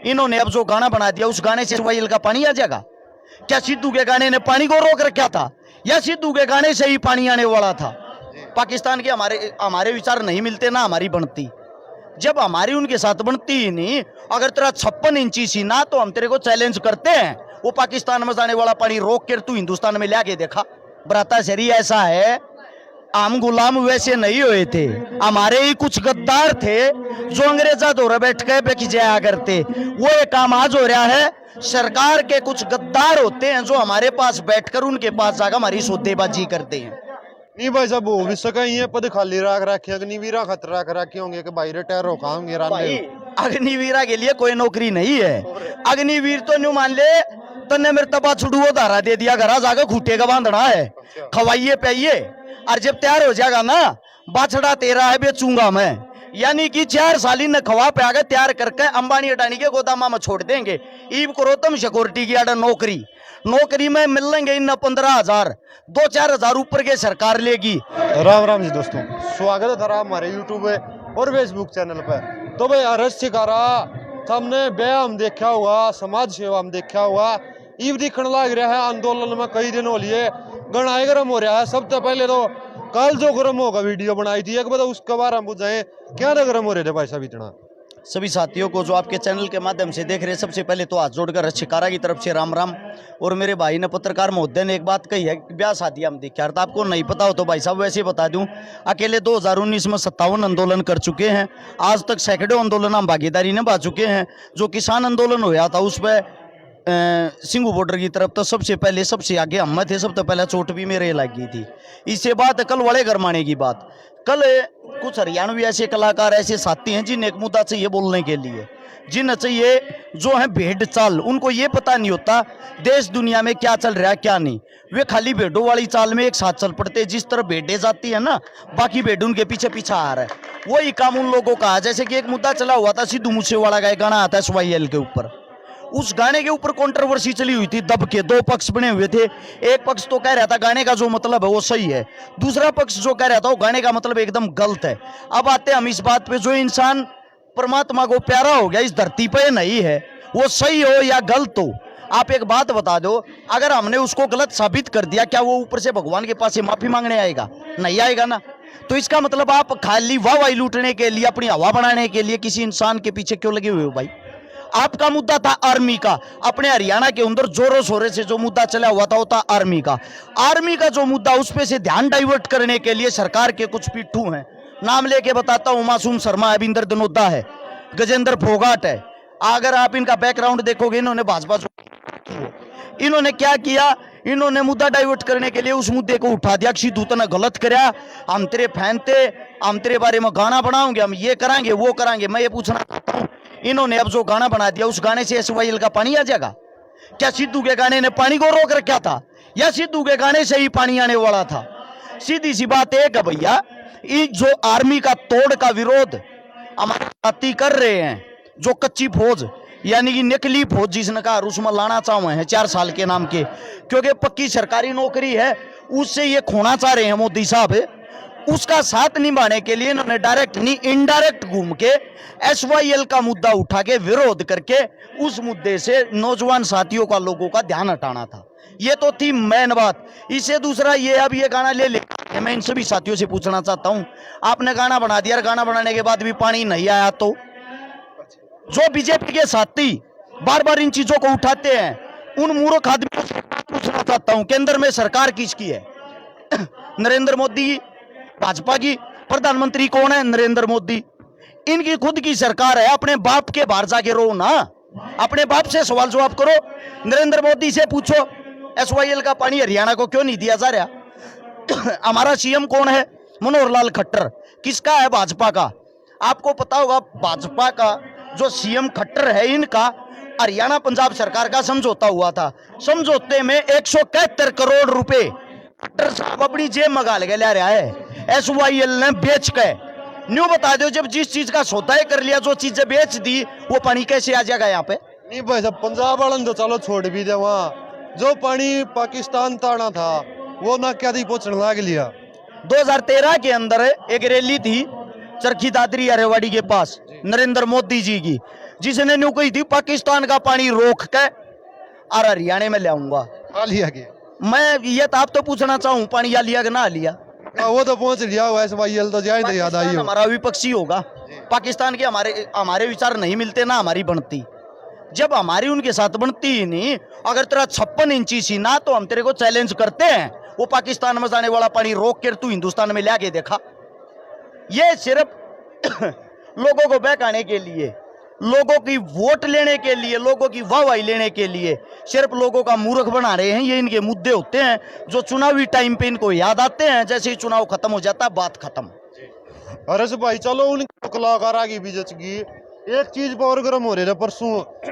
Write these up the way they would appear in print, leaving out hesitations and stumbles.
इन्होंने अब जो गाना बना दिया उस गाने से एसवाईएल का पानी आ जाएगा? क्या सिद्धू के गाने ने पानी को रोक रखा था या सिद्धू के गाने से ही पानी आने वाला था? पाकिस्तान के हमारे विचार नहीं मिलते ना हमारी बनती। जब हमारी उनके साथ बनती ही नहीं, अगर तेरा 56 इंची सीना तो हम तेरे को चैलेंज करते हैं, वो पाकिस्तान में जाने वाला पानी रोक कर तू हिंदुस्तान में ला के देखा। बराता शरी ऐसा है, हम गुलाम वैसे नहीं हुए थे, हमारे ही कुछ गद्दार थे जो अंग्रेजा दौरे बैठ के बेच जाया करते। वो एक काम आज हो रहा है, सरकार के कुछ गद्दार होते हैं जो हमारे पास बैठकर उनके पास जाकर हमारी सौदेबाजी करते हैं। नहीं भाई साहब, हो भी सका ये पद खाली रख रखे, अग्निवीरा खतरा कर रखे होंगे कि भाई रिटायर हो खाओगे। अग्निवीरा के लिए कोई नौकरी नहीं है। अग्निवीर तो न्यू मान ले तन्ने मेरे तबा छुड़ुओ धारा दे दिया, घर जाकर खूटे का बांधना है, खवाइए पाइए, और जब तैयार हो जाएगा ना, बाछड़ा तेरा है बेचूंगा मैं। यानी कि 4 साल न खवा पे आगे तैयार करके अंबानी अडानी के गोदामा में छोड़ देंगे। ईब करो तुम सिक्योरिटी की आडा नौकरी में मिलेंगे इन 15,000, 2-4 हजार ऊपर के सरकार लेगी। राम राम जी दोस्तों, स्वागत है तारा हमारे यूट्यूब और फेसबुक चैनल पे। तो भाई अरज शिकारा हमने व्यायाम देखा हुआ, समाज सेवा में देखा हुआ, ईब दिखने लग रहा है आंदोलन में कई दिन हो लिए, गणाए गर्म हो रहा है। सबसे पहले तो कल जो गर्म होगा वीडियो बनाई थी, एक बार उसके बारे में बुझाएं क्या ना गर्म हो रहे थे भाई साहब इतना। सभी साथियों को जो आपके चैनल के माध्यम से देख रहे हैं, सबसे पहले तो हाथ जोड़कर शिकारा की तरफ से राम राम। और मेरे भाई ने पत्रकार महोदय ने एक बात कही है, ब्याह शादी हम देखा, तो आपको नहीं पता हो तो भाई साहब वैसे बता दूं, अकेले 2019 में 57 आंदोलन कर चुके हैं। आज तक सैकड़ों आंदोलन हम भागीदारी निभा चुके हैं। जो किसान आंदोलन हुआ था उस पर सिंगू बॉर्डर की तरफ तो सबसे पहले सबसे आगे हम थे, सबसे पहले चोट भी मेरे लगी थी। इससे बात कल वाले गरमाने की बात, कल कुछ हरियाणवी ऐसे कलाकार ऐसे साथी हैं जिन्हें एक मुद्दा चाहिए बोलने के लिए, जिन्हें चाहिए जो है भेड़ चाल, उनको ये पता नहीं होता देश दुनिया में क्या चल रहा है क्या नहीं। वे खाली भेड़ों वाली चाल में एक साथ चल पड़ते, जिस तरह भेड़े जाती है ना, बाकी भेड़ उनके पीछे पीछा आ रहा है। वही काम उन लोगों का। जैसे कि एक मुद्दा चला हुआ था, सिद्धू मूसेवाला का एक गाना आता है एसवाईएल के ऊपर, उस गाने के ऊपर कंट्रोवर्सी चली हुई थी दब के। 2 पक्ष बने हुए थे। एक पक्ष तो कह रहा था गाने का जो मतलब है वो सही है, दूसरा पक्ष जो कह रहा था वो गाने का मतलब एकदम गलत है। अब आते हम इस बात पे, जो इंसान परमात्मा को प्यारा हो गया इस धरती पे नहीं है, वो सही हो या गलत हो, आप एक बात बता दो, अगर हमने उसको गलत साबित कर दिया, क्या वो ऊपर से भगवान के पास से माफी मांगने आएगा? नहीं आएगा ना। तो इसका मतलब आप खाली वाहवाही लूटने के लिए, अपनी हवा बनाने के लिए किसी इंसान के पीछे क्यों लगे हुए हो भाई? आपका मुद्दा था आर्मी का, अपने हरियाणा के अंदर जोरों शोरों से जो मुद्दा चला हुआ था वो था आर्मी का। आर्मी का जो मुद्दा, उस पे से ध्यान डाइवर्ट करने के लिए सरकार के कुछ पिट्ठू हैं, नाम लेके बताता हूं, मासूम शर्मा है, अविंदर धनोदा है, गजेंद्र फोगाट है। अगर आप इनका बैकग्राउंड देखोगे, इन्होंने भाजपा, इन्होंने क्या किया, इन्होंने मुद्दा डाइवर्ट करने के लिए उस मुद्दे को उठा दिया कि सिद्धू तूने गलत कराया, हम तेरे फैन थे, हम तेरे बारे में गाना बनाओगे, हम ये कराएंगे वो कराएंगे। मैं ये पूछना चाहता हूं, इन्होंने अब जो गाना बना दिया उस गाने से एसवाईएल का पानी आ जाएगा? क्या सिद्धू के गाने ने पानी को रोक रखा था या सिद्धू के गाने से ही पानी आने वाला था? सीधी सी बात एक है भैया, जो आर्मी का तोड़ का विरोध हमारे साथी कर रहे हैं, जो कच्ची फौज यानी कि नकली फौज जिसने कहा उसमें लाना चाह रहे हैं 4 साल के नाम के, क्योंकि पक्की सरकारी नौकरी है, उससे ये खोना चाह रहे हैं मोदी साहब। उसका साथ निभाने के लिए इन्होंने डायरेक्ट नहीं इनडायरेक्ट घूम के एसवाईएल का मुद्दा उठा के विरोध करके उस मुद्दे से नौजवान साथियों का, लोगों का ध्यान हटाना था। ये तो थी मेन बात। इससे दूसरा ये, अब ये गाना ले मैं इन सभी साथियों से पूछना चाहता हूं, आपने गाना बना दिया, गाना बनाने के बाद भी पानी नहीं आया, तो जो बीजेपी के साथी बार बार इन चीजों को उठाते हैं, उन मूर्ख आदमियों से पूछना चाहता हूं, केंद्र में सरकार किसकी है? नरेंद्र मोदी, भाजपा की। प्रधानमंत्री कौन है? नरेंद्र मोदी। इनकी खुद की सरकार है, अपने बाप के बाहर जाके रो ना, अपने बाप से सवाल जवाब करो। नरेंद्र मोदी से पूछो एसवाईएल का पानी हरियाणा को क्यों नहीं दिया जा रहा? हमारा सीएम कौन है? मनोहर लाल खट्टर। किसका है? भाजपा का। आपको पता होगा भाजपा का जो सीएम खट्टर है, इनका हरियाणा पंजाब सरकार का समझौता हुआ था। समझौते में 171 करोड़ रुपए खट्टर साहब अपनी जेब में गाल के ले रहा है, एसवाईएल ने बेच के। न्यू बता दो, जब जिस चीज का सौदा कर लिया, जो चीजें बेच दी, वो पानी कैसे आ जाएगा यहाँ पे? नहीं भाई साहब, पंजाब वाला तो चलो छोड़ भी दे, वहाँ जो पानी पाकिस्तान ताना था वो ना क्या दी पहुंचने लग लिया। 2013 के अंदर एक रैली थी चरखी दादरी अरेवाड़ी के पास, नरेंद्र मोदी जी की, जिसने न्यू कही थी पाकिस्तान का पानी रोक के और हरियाणा में ले आऊंगा। खा लिया के मैं ये तो आप तो पूछना चाहूँ पानी या लिया कि ना लिया। वो तो पहुंच लिया हुआ SYL तो जाए तो याद आई पाकिस्तान हो। हमारा विपक्षी होगा, पाकिस्तान के हमारे विचार नहीं मिलते ना हमारी बनती, जब हमारी उनके साथ बनती ही नहीं। अगर तेरा 56 इंची सीना तो हम तेरे को चैलेंज करते हैं, वो पाकिस्तान में जाने वाला पानी रोक कर तू हिंदुस्तान में लाके देखा। ये सिर्फ लोगों को बहकाने के लिए, लोगों की वोट लेने के लिए, लोगों की वाहवाही लेने के लिए सिर्फ लोगों का मूर्ख बना रहे हैं। ये इनके मुद्दे होते हैं जो चुनावी टाइम पे इनको याद आते हैं, जैसे ही चुनाव खत्म हो जाता है बात खत्म। अरे भाई चलो उनके कलाकार की भी जचगी। एक चीज और गर्म हो रहे थे परसों,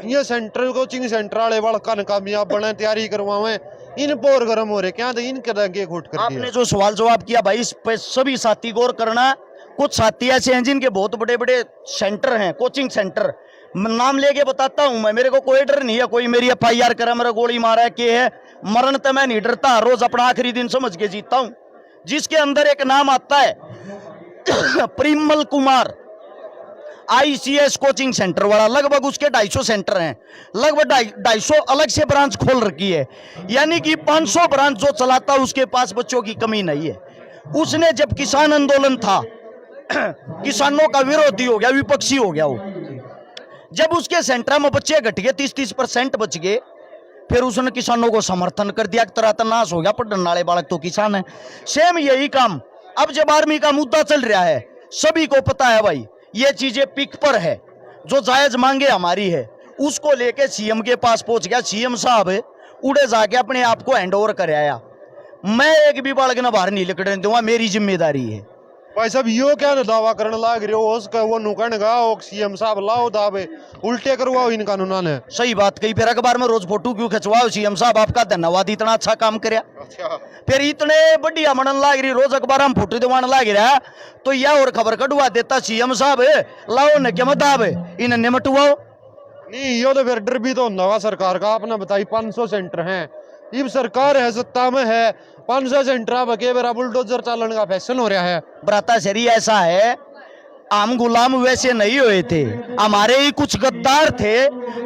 ये सेंटर कोचिंग सेंटर वाले बड़का कामयाब बने तैयारी करवावे, इन पर और गर्म हो रहे क्या, तो इनके आगे खोट कर दिया। आपने जो सवाल जवाब किया भाई, इस पे सभी साथी गौर करना। कुछ साथी ऐसे हैं जिनके बहुत बड़े बड़े सेंटर हैं, कोचिंग सेंटर, नाम लेके बताता हूं मैं, मेरे को कोई डर नहीं है, कोई मेरी FIR करे, मेरा गोली मारा है के है, मरण तो मैं नहीं डरता, रोज अपना आखिरी दिन समझ के जीता हूं। जिसके अंदर एक नाम आता है Parimal Kumar, ICS coaching centre वाला, लगभग उसके 250 सेंटर हैं, लगभग 250 अलग से ब्रांच खोल रखी है, यानी कि 500 ब्रांच जो चलाता उसके पास बच्चों की कमी नहीं है। उसने जब किसान आंदोलन था किसानों का विरोधी हो गया, विपक्षी हो गया वो, जब उसके सेंटर में बच्चे घट गए, 30% बच गए, फिर उसने किसानों को समर्थन कर दिया, तरह तनाश हो गया, पढ़ने वाले बालक तो किसान है। सेम यही काम अब जब आर्मी का मुद्दा चल रहा है, सभी को पता है भाई ये चीजें पिक पर है, जो जायज मांगे हमारी है, उसको लेके CM के पास पहुंच गया। CM साहब उड़े जाके अपने आप को हैंड ओवर कर आया। मैं एक भी बालक ना बाहर नहीं निकलने दूंगा, मेरी जिम्मेदारी है। भाई साहब यो क्या दावा करने लाग रहे हो, उसका वो नुकन गा CM साहब लाओ दावे उल्टे करवाओ इन कानूना ने। सही बात कही, फिर अखबार में रोज फोटो क्यों खिंचवाओ, CM साहब आपका धन्यवाद, इतना अच्छा काम करया। अच्छा फिर इतने बढ़िया मनन लाग रही, रोज अखबार में फोटो दिवान लाग रहा, तो यह और खबर कटवा देता CM साहब, लाओ न क्या मताब इन निमटवाओ। नहीं यो तो फिर डर भी तो नवा सरकार का, आपने बताई 500 सेंटर हैं, इब सरकार है सत्ता में है, 500 सेंटर बके बेरा बुलडोजर चालन का फैशन हो रहा है। ब्राता शरी ऐसा है, हम गुलाम वैसे नहीं हुए थे, हमारे ही कुछ गद्दार थे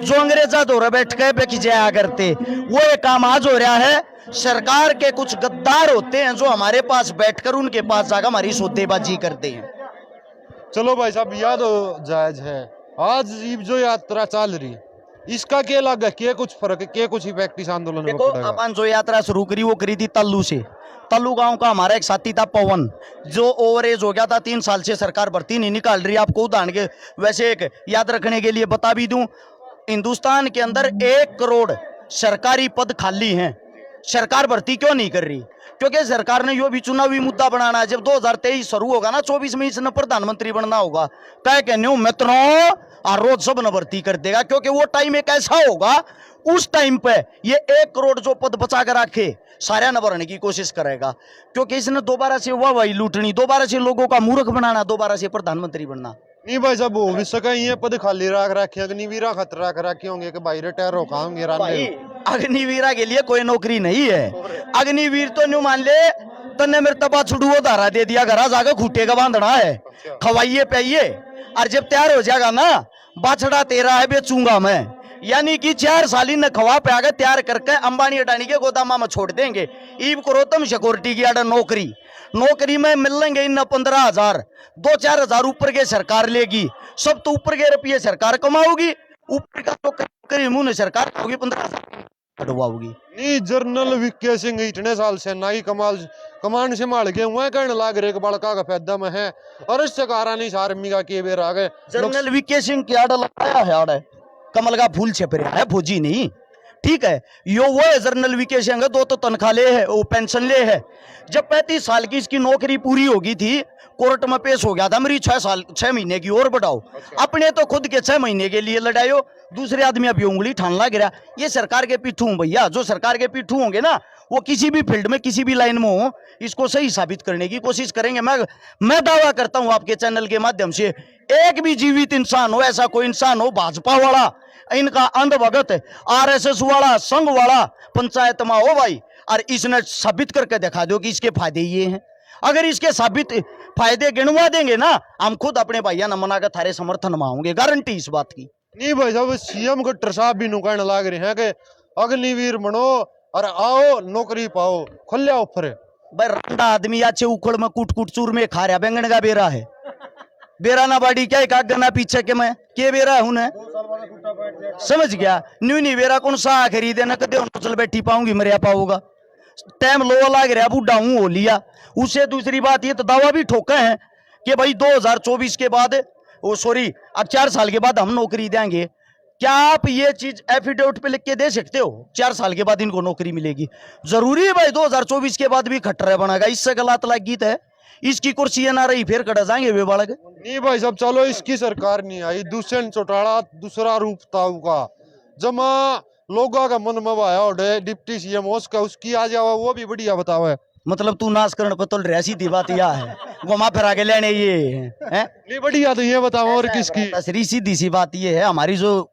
जो अंग्रेजा दौरे बैठ के बेच जाया करते, वो एक काम आज हो रहा है। सरकार के कुछ गद्दार होते हैं जो हमारे पास बैठकर उनके पास जाकर हमारी सौदेबाजी करते हैं। चलो भाई साहब याद हो जायज है, आज इब जो यात्रा चल रही इसका क्या लगा, क्या कुछ फर्क है, क्या कुछ इफेक्ट इस आंदोलन में देखो, पड़ेगा? अपन जो यात्रा शुरू करी वो करी थी तल्लू से। तल्लू गांव का हमारा एक साथी था पवन, जो ओवर एज हो गया था, 3 साल से सरकार भर्ती नहीं निकाल रही। आपको उदाहरण के वैसे एक याद रखने के लिए बता भी दूं, हिंदुस्तान के अंदर 1 करोड़ सरकारी पद खाली हैं, सरकार भर्ती क्यों नहीं कर रही? क्योंकि सरकार ने यो भी चुनावी मुद्दा बनाना है। जब 2023 शुरू होगा ना, 24 में इसने प्रधानमंत्री बनना होगा, कह के न्यू मित्रों और रोज सब न भर्ती कर देगा, क्योंकि वो टाइम एक ऐसा होगा, उस टाइम पे ये 1 करोड़ जो पद बचा कर रखे सारे न भरने की कोशिश करेगा, क्योंकि इसने दोबारा से वाहवाही लूटनी, दोबारा से लोगों का मूर्ख बनाना, दोबारा से प्रधानमंत्री बनना। नहीं भाई साहब हो भी सका, ये पद खाली रख रखे, अग्निवीरा खतरा रख रखे होंगे कि भाई रिटायर हो खाओगे भाई अग्निवीरा के लिए कोई नौकरी नहीं है। अग्निवीर तो न्यू मान ले तन्ने मेरे तबा छुड़ुओ धारा दे दिया, घर जाकर खूटे का बांधना है, खवाइए पाइए, और जब तैयार हो जाएगा ना, बाछड़ा तेरा है बेचूंगा मैं, यानी कि 4 साल न खवा पे आगे तैयार करके अंबानी अडानी के गोदामा में छोड़ देंगे। ईब करो तुम सिक्योरिटी की आडर नौकरी में मिलेंगे इन 15,000, 2-4 हजार ऊपर के सरकार लेगी, सब तो ऊपर के रुपये सरकार कमाओगी, ऊपर का तो करी मुंह सरकार होगी, 15,000 कटवाओगी। नहीं जनरल वीके सिंह इतने साल से नाई कमान संभाल के हुए कहने लाग रहे बड़का का फायदा में है, और इससे कारा नहीं आर्मी का के बेर आ गए। जनरल वीके सिंह की आड़ लगाया है, आड़ कमल का फूल छप रहा है, फौजी नहीं, ठीक है। यो वो है जनरल वीके सिंह, 2 तो तनख्वाह ले है, वो पेंशन ले है। जब 35 साल की इसकी नौकरी पूरी होगी थी, कोर्ट में पेश हो गया था, मेरी 6 महीने की और बढ़ाओ। अपने तो खुद के 6 महीने के लिए लड़ायो, दूसरे आदमी अभी उंगली ठानला गिरा। ये सरकार के पीठू भैया, जो सरकार के पीठू होंगे ना, वो किसी भी फील्ड में किसी भी लाइन में हो, इसको सही साबित करने की कोशिश करेंगे। मैं दावा करता हूं आपके चैनल के माध्यम से, एक भी जीवित इंसान हो, ऐसा कोई इंसान हो भाजपा वाला, इनका अंधभगत, RSS वाला, संघ वाला पंचायत में हो भाई, और इसने साबित करके दिखा दो कि इसके फायदे ये हैं। अगर इसके साबित फायदे गिनवा देंगे ना, हम खुद अपने भैया न मना कर थारे समर्थन में आऊंगे, गारंटी इस बात की। नहीं भाई साहब, सीएम गट्टर साहब भी नु कहने लाग रहे हैं कि अग्निवीर बनो और आओ नौकरी पाओ, खुले ऑफर है। भाई रंडा आदमी अच्छे उखड़ में कूट कूट चूर में खा रहा, बैंगन का बेरा है, बेरा ना बाड़ी क्या एक गना पीछे के मैं के बेरा हूं ने समझ गया। न्यू नहीं बेरा कौन सा खरीदे ना कदे चल बैठी पाऊंगी मरिया पाऊंगा, टाइम लो लाग रहा, बूढ़ा हूं हो लिया। उससे दूसरी बात ये तो दावा भी ठोका है कि भाई 2024 के बाद वो सॉरी अब 4 साल के बाद हम नौकरी देंगे। क्या आप ये चीज एफिडेविट पे लिख के दे सकते हो 4 साल के बाद इनको नौकरी मिलेगी? जरूरी है भाई 2024 के बाद भी खट्टर बनेगा? इससे गलत लाग गीत है, इसकी कुर्सी ना रही फिर कटा जाएंगे वे बालक। नहीं भाई साहब, चलो इसकी सरकार नहीं आई, दुष्यंत चौटाला दूसरा रूप था उसका, जमा लोगों का मन में आया और डिप्टी सीएम उसका उसकी आ जाओ, वो भी बढ़िया बताओ है। मतलब तू नाश करण पर तो रह सीधी बात यह है, घुमा फिरा के लेने ये है नहीं बढ़िया, तो ये बताओ और किसकी? तसरी सीधी सी बात ये है, हमारी जो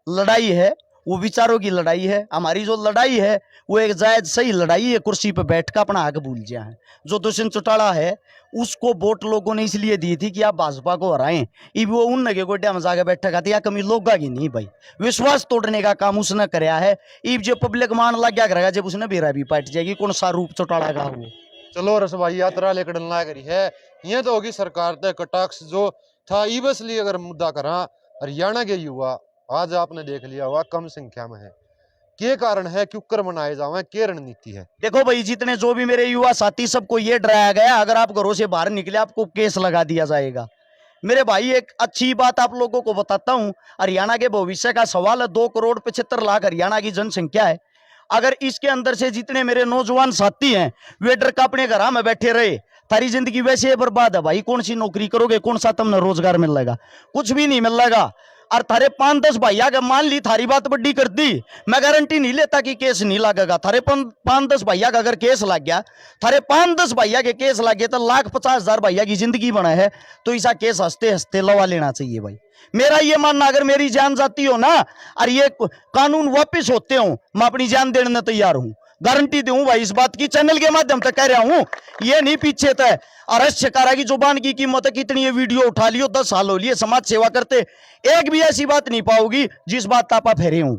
लड़ाई है वो विचारों की लड़ाई है। हमारी जो लड़ाई है वो एक जायज सही लड़ाई है, कुर्सी पे बैठ कर अपना हक भूल जाए है। जो दुष्यंत चौटाला है उसको वोट लोगों ने इसलिए दी थी कि आप भाजपा को हराएं, इब वो उन नगे गोड्या में जाके बैठा था, या कमी लोगा की नहीं भाई, विश्वास तोड़ने का काम उसने कराया है। इब जो पब्लिक मान लग गया करेगा जब उसने बेरा भी पाट जाएगी, कौन सा रूप चौटाला का वो। चलो रस भाई यात्रा लेकर ना करी है, ये तो होगी सरकार तय कटाक्ष जो था। इसलिए अगर मुद्दा करा, हरियाणा के युवा आज आपने देख लिया हुआ कम संख्या में है, के कारण है, क्यों कर मनाए जावे, के रणनीति है? देखो भाई जितने जो भी मेरे युवा साथी सबको ये डराया गया अगर आप घरों से बाहर निकले आपको केस लगा दिया जाएगा। मेरे भाई एक अच्छी बात आप लोगों को बताता हूं, हरियाणा के भविष्य का सवाल है। 2,75,00,000 हरियाणा की जनसंख्या है। अगर इसके अंदर से जितने मेरे नौजवान साथी हैं वे डर का अपने घर में बैठे रहे, तारी जिंदगी वैसे ही बर्बाद है भाई। कौन सी नौकरी करोगे, कौन सा तुमने रोजगार मिलेगा? कुछ भी नहीं मिलेगा। और थारे 5-10 भैया का मान ली थारी बात बड्डी कर दी, मैं गारंटी नहीं लेता कि केस नहीं लगेगा। थारे 5-10 भैया का अगर केस लग गया, थारे 5-10 भैया के केस लग गए तो 1,50,000 भैया की जिंदगी बना है। तो ऐसा केस हंसते हंसते लवा लेना चाहिए भाई। मेरा ये मानना अगर मेरी जान जाती हो ना और ये कानून वापिस होते हो, मैं अपनी जान देने तैयार हूं, गारंटी दूं भाई इस बात की। चैनल के माध्यम से कह रहा हूं, ये नहीं पीछे तय अरेस्ट शिकारा की जुबान की कीमत है कितनी। ये वीडियो उठा लियो 10 साल हो लिए समाज सेवा करते, एक भी ऐसी बात नहीं पाओगी जिस बात तापा फेरे हूं।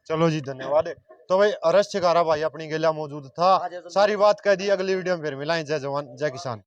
चलो जी धन्यवाद। तो भाई अरेस्ट शिकारा भाई अपनी गेला मौजूद था, सारी बात कह दी। अगली वीडियो में फिर मिलाएं। जय जवान जय किसान।